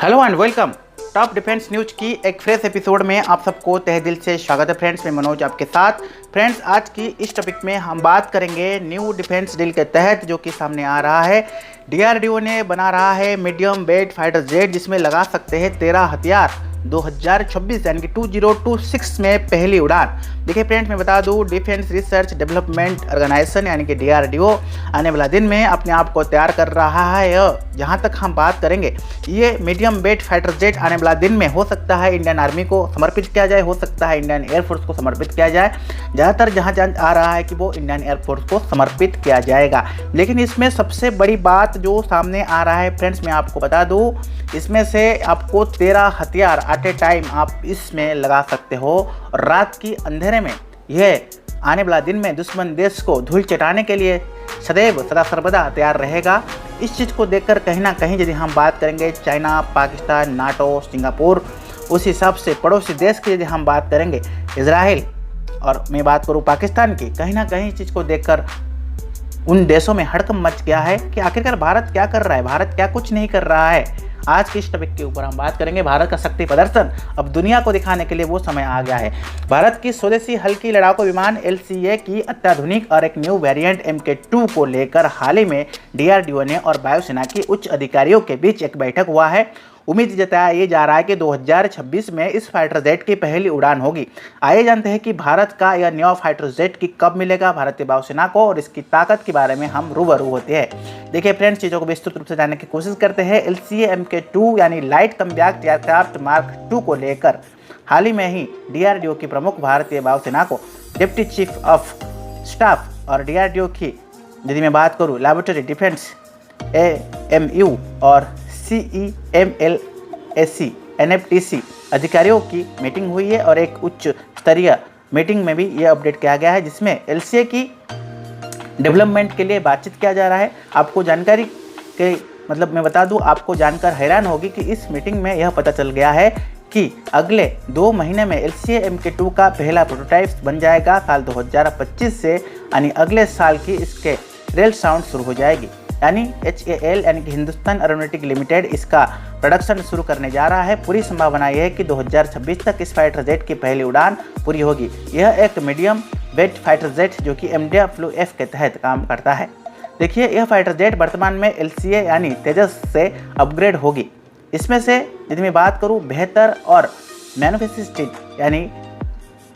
Hello and welcome. Top defence news की एक fresh episode में आप सबको तहे दिल से स्वागत है फ्रेंड्स। मैं मनोज आपके साथ। फ्रेंड्स, आज की इस टॉपिक में हम बात करेंगे न्यू डिफेंस डील के तहत जो कि सामने आ रहा है। डीआरडीओ ने बना रहा है मीडियम वेट फाइटर जेट, जिसमें लगा सकते हैं 13 हथियार 2026 यानी कि 2026 में पहली उड़ान। देखिए फ्रेंड्स, मैं बता दूं, डिफेंस रिसर्च डेवलपमेंट ऑर्गेनाइजेशन यानी कि डीआरडीओ आने वाला दिन में अपने आप को तैयार कर रहा है। जहां तक हम बात करेंगे, ये मीडियम वेट फाइटर जेट आने वाला दिन में हो सकता है इंडियन आर्मी को समर्पित किया जाए, हो सकता है इंडियन एयरफोर्स को समर्पित किया जाए। ज़्यादातर जहां आ रहा है कि वो इंडियन एयरफोर्स को समर्पित किया जाएगा। लेकिन इसमें सबसे बड़ी बात जो सामने आ रहा है फ्रेंड्स, मैं आपको बता दूं, इसमें से आपको 13 हथियार एट ए टाइम आप इसमें लगा सकते हो। और रात की अंधेरे में यह आने वाला दिन में दुश्मन देश को धूल चटाने के लिए सदैव सदा सर्वदा तैयार रहेगा। इस चीज़ को देखकर कहीं ना कहीं यदि हम बात करेंगे चाइना, पाकिस्तान, नाटो, सिंगापुर, उस हिसाब से पड़ोसी देश की यदि हम बात करेंगे इजराइल, और मैं बात करूं पाकिस्तान की, कहीं ना कहीं इस चीज़ को देखकर उन देशों में हड़कंप मच गया है कि आखिरकार भारत क्या कर रहा है, भारत क्या कुछ नहीं कर रहा है। आज की इस टॉपिक के ऊपर हम बात करेंगे। भारत का शक्ति प्रदर्शन अब दुनिया को दिखाने के लिए वो समय आ गया है। भारत की स्वदेशी हल्की लड़ाकू विमान LCA की अत्याधुनिक और एक न्यू वेरिएंट MK2 को लेकर हाल ही में डीआरडीओ ने और वायुसेना के उच्च अधिकारियों के बीच एक बैठक हुआ है। उम्मीद जताया ये जा रहा है कि 2026 में इस फाइटर जेट की पहली उड़ान होगी। आइए जानते हैं कि भारत का यह नया फाइटर जेट की कब मिलेगा भारतीय वायुसेना को, और इसकी ताकत के बारे में हम रूबरू होते हैं। देखिए फ्रेंड्स, चीज़ों को विस्तृत रूप से जानने की कोशिश करते हैं। LCA MK2 यानी लाइट कम्बैक्ट एयरक्राफ्ट मार्क 2 को लेकर हाल ही में ही डीआरडीओ की प्रमुख भारतीय वायुसेना को डिप्टी चीफ ऑफ स्टाफ और डीआरडीओ की यदि मैं बात करूँ लैबोरेटरी डिफेंस AMU और CEMLAC NFTC अधिकारियों की मीटिंग हुई है, और एक उच्च स्तरीय मीटिंग में भी ये अपडेट किया गया है, जिसमें LCA की डेवलपमेंट के लिए बातचीत किया जा रहा है। आपको जानकारी के मतलब मैं बता दूं, आपको जानकर हैरान होगी कि इस मीटिंग में यह पता चल गया है कि अगले 2 महीने में LCA MK2 का पहला प्रोटोटाइप बन जाएगा। साल 2025 से यानी अगले साल की इसके रेल साउंड शुरू हो जाएगी, यानी HAL यानी कि हिंदुस्तान एरोनॉटिक लिमिटेड इसका प्रोडक्शन शुरू करने जा रहा है। पूरी संभावना यह है कि 2026 तक इस फाइटर जेट की पहली उड़ान पूरी होगी। यह एक मीडियम वेट फाइटर जेट जो कि MDF के तहत काम करता है। देखिए, यह फाइटर जेट वर्तमान में LCA यानी तेजस से अपग्रेड होगी। इसमें से यदि मैं बात करूँ बेहतर और मैन्युफैक्चरिंग यानी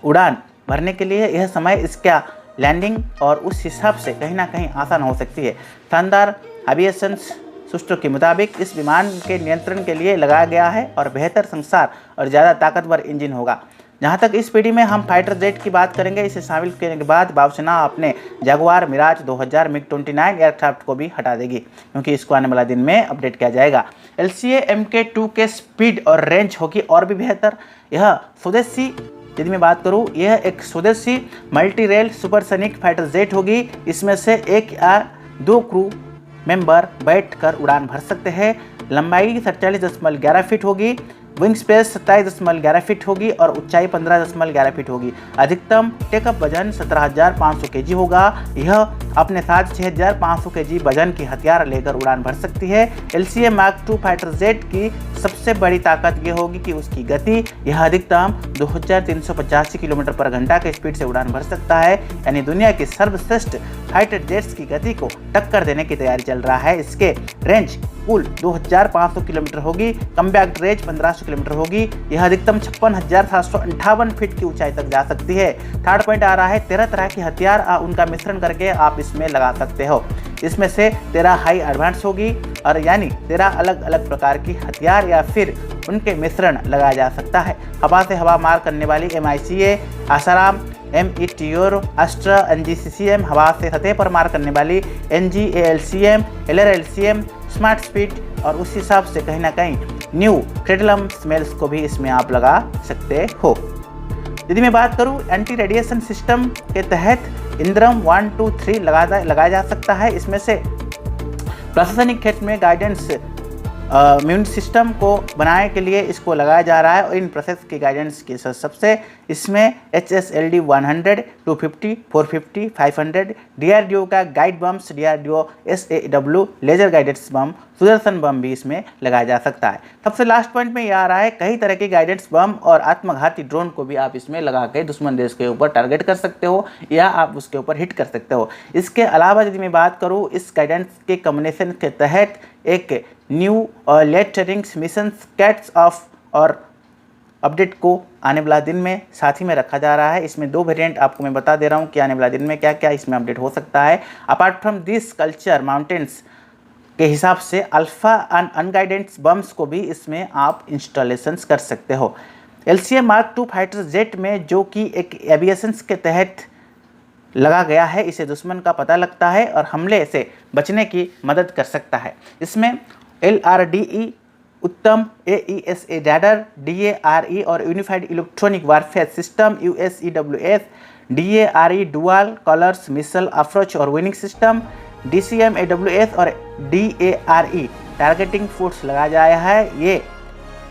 उड़ान भरने के लिए यह समय इसका लैंडिंग और उस हिसाब से कहीं ना कहीं आसान हो सकती है। शानदार एविएशन सूत्रों के मुताबिक इस विमान के नियंत्रण के लिए लगाया गया है और बेहतर संसार और ज़्यादा ताकतवर इंजन होगा। जहां तक इस पीढ़ी में हम फाइटर जेट की बात करेंगे, इसे शामिल करने के बाद वायुसेना अपने जगुआर मिराज 2000 MiG-29 एयरक्राफ्ट को भी हटा देगी, क्योंकि इसको आने वाला दिन में अपडेट किया जाएगा। LCA MK2 के स्पीड और रेंज होगी और भी बेहतर। यह स्वदेशी यदि मैं बात करूं, यह एक स्वदेशी multi rail supersonic fighter jet होगी। इसमें से 1 या 2 क्रू मेंबर बैठकर उड़ान भर सकते हैं। लंबाई 47.11 फीट होगी, विंग स्पेस 27.11 फीट होगी और ऊंचाई 15.11 फीट होगी। अधिकतम टेकअप वजन 17,500 kg होगा। यह अपने साथ 6,500 kg वजन की हथियार लेकर उड़ान भर सकती है। LCA Mark 2 फाइटर जेट की सबसे बड़ी ताकत यह होगी कि उसकी गति, यह अधिकतम 2385 किलोमीटर पर घंटा के स्पीड से उड़ान भर सकता है, यानी दुनिया की सर्वश्रेष्ठ फाइटर जेट्स की गति को टक्कर देने की तैयारी चल रहा है। इसके रेंज कुल 2500 किलोमीटर होगी, कम्बैक्ट रेंज 1500 किलोमीटर होगी। यह अधिकतम 56,758 फीट की ऊंचाई तक जा सकती है। थर्ड पॉइंट आ रहा है 13 तरह के हथियार उनका मिश्रण करके आप इसमें लगा सकते हो। इसमें से 13 हाई एडवांस होगी, और यानी 13 अलग अलग प्रकार की हथियार या फिर उनके मिश्रण लगाया जा सकता है। हवा से हवा मार करने वाली MICA, Asaram, METEOR, Astra, NGCCM, हवा से सतह पर मार करने वाली NGALCM, LRLCM, स्मार्ट स्पीड, और उस हिसाब से कहीं ना कहीं न्यू क्रेडलम स्मेल्स को भी इसमें आप लगा सकते हो। यदि मैं बात करूं, एंटी रेडिएशन सिस्टम के तहत इंद्रम 1, 2, 3 लगाया जा सकता है। इसमें से प्रशासनिक क्षेत्र में गाइडेंस इम्यून सिस्टम को बनाने के लिए इसको लगाया जा रहा है, और इन प्रोसेस की गाइडेंस के सबसे इसमें HSLD 100, 250, 450, 500 DRDO का guide bombs, DRDO SAW laser guidance bomb Sudarshan bomb भी इसमें लगाया जा सकता है। सबसे लास्ट पॉइंट में ये आ रहा है, कई तरह के गाइडेंस बम और आत्मघाती ड्रोन को भी आप इसमें लगा के दुश्मन देश के ऊपर टारगेट कर सकते हो या आप उसके ऊपर हिट कर सकते हो। इसके अलावा यदि मैं बात करूँ, इस गाइडेंस के कम्बिनेशन के तहत एक न्यू और लेटरिंग मिशन कैट्स ऑफ और अपडेट को आने वाला दिन में साथ ही में रखा जा रहा है। इसमें 2 वेरिएंट आपको मैं बता दे रहा हूँ कि आने वाला दिन में क्या क्या इसमें अपडेट हो सकता है। Apart from this culture mountains के हिसाब से अल्फा एंड अनगाइडेड बम्स को भी इसमें आप इंस्टॉलेशंस कर सकते हो। LCA Mark II fighter jet में जो कि एक एविएशंस के तहत लगा गया है, इसे दुश्मन का पता लगता है और हमले से बचने की मदद कर सकता है। इसमें LRDE उत्तम AESA रैडर, DARE और unified electronic warfare system USEWS, DARE dual colours missile approach और विनिंग सिस्टम, DCM-AWS और DARE टारगेटिंग फोर्स लगाया जाया है। ये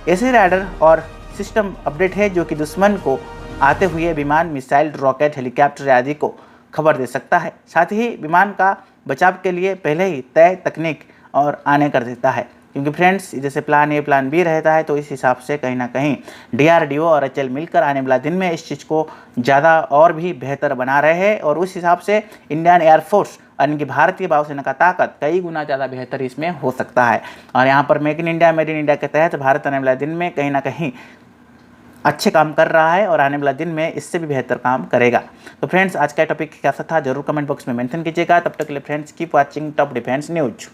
ऐसे रैडर और सिस्टम अपडेट है जो कि दुश्मन को आते हुए विमान, मिसाइल, रॉकेट, हेलीकॉप्टर आदि को खबर दे सकता है। साथ ही विमान का बचाव के लिए पहले ही तय तकनीक और आने कर देता है, क्योंकि फ्रेंड्स जैसे प्लान ए प्लान बी रहता है, तो इस हिसाब से कहीं ना कहीं DRDO और HAL मिलकर आने वाला दिन में इस चीज़ को ज़्यादा और भी बेहतर बना रहे हैं और उस हिसाब से इंडियन एयरफोर्स यानी कि भारतीय वायुसेना का ताकत कई गुना ज़्यादा बेहतर इसमें हो सकता है। और यहाँ पर make in India made in India के तहत भारत आने वाला दिन में कहीं ना कहीं अच्छे काम कर रहा है और आने वाला दिन में इससे भी बेहतर काम करेगा। तो फ्रेंड्स आज का टॉपिक कैसा था जरूर कमेंट बॉक्स में मेंशन कीजिएगा। तब तक के लिए friends keep watching top defence news.